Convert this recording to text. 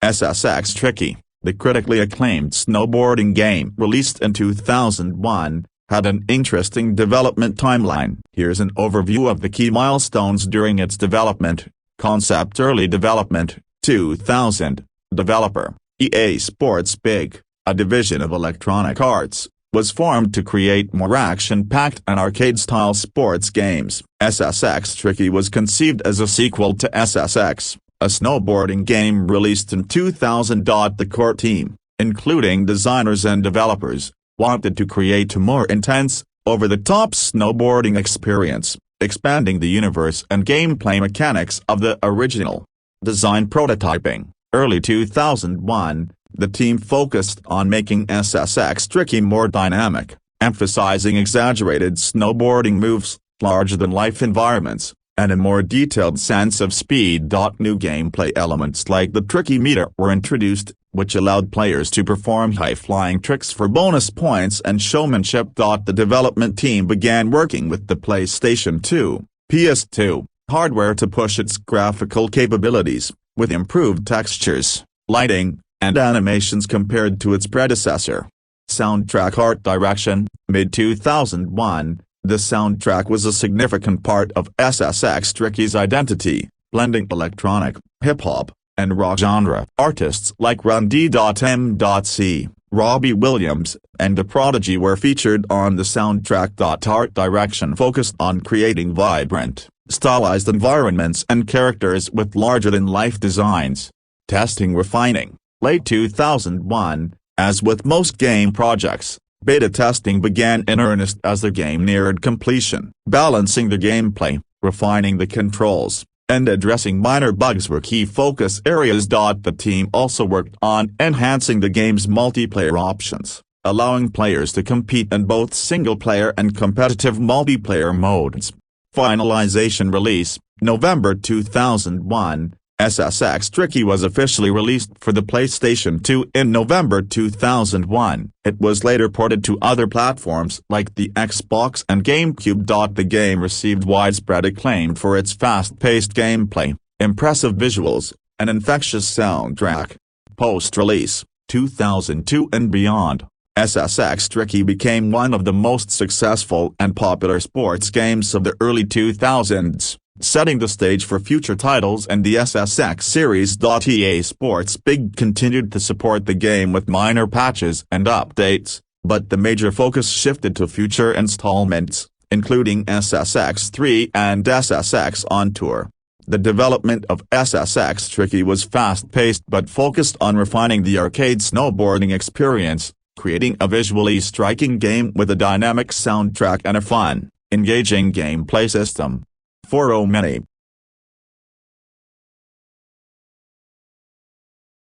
SSX Tricky, the critically acclaimed snowboarding game released in 2001, had an interesting development timeline. Here's an overview of the key milestones during its development. Concept: early development, 2000. Developer: EA Sports. Big, a division of Electronic Arts, was formed to create more action-packed and arcade-style sports games. SSX Tricky was conceived as a sequel to SSX, a snowboarding game released in 2000. The core team, including designers and developers, wanted to create a more intense, over-the-top snowboarding experience, expanding the universe and gameplay mechanics of the original. Design prototyping: early 2001, the team focused on making SSX Tricky more dynamic, emphasizing exaggerated snowboarding moves, larger-than-life environments, and a more detailed sense of speed. New gameplay elements like the Tricky Meter were introduced, which allowed players to perform high-flying tricks for bonus points and showmanship. The development team began working with the PlayStation 2, PS2, hardware to push its graphical capabilities, with improved textures, lighting, and animations compared to its predecessor. Soundtrack: art direction. Mid-2001, the soundtrack was a significant part of SSX Tricky's identity, blending electronic, hip-hop, and rock genre. Artists like Run D.M.C., Robbie Williams, and The Prodigy were featured on the soundtrack. Art direction focused on creating vibrant, stylized environments and characters with larger-than-life designs. Testing: refining. Late 2001, as with most game projects, beta testing began in earnest as the game neared completion. Balancing the gameplay, refining the controls, and addressing minor bugs were key focus areas. The team also worked on enhancing the game's multiplayer options, allowing players to compete in both single-player and competitive multiplayer modes. Finalization: release, November 2001. SSX Tricky was officially released for the PlayStation 2 in November 2001. It was later ported to other platforms like the Xbox and GameCube. The game received widespread acclaim for its fast-paced gameplay, impressive visuals, and infectious soundtrack. Post-release, 2002 and beyond, SSX Tricky became one of the most successful and popular sports games of the early 2000s, setting the stage for future titles and the SSX series. EA Sports Big continued to support the game with minor patches and updates, but the major focus shifted to future installments, including SSX 3 and SSX On Tour. The development of SSX Tricky was fast-paced but focused on refining the arcade snowboarding experience, creating a visually striking game with a dynamic soundtrack and a fun, engaging gameplay system. For many,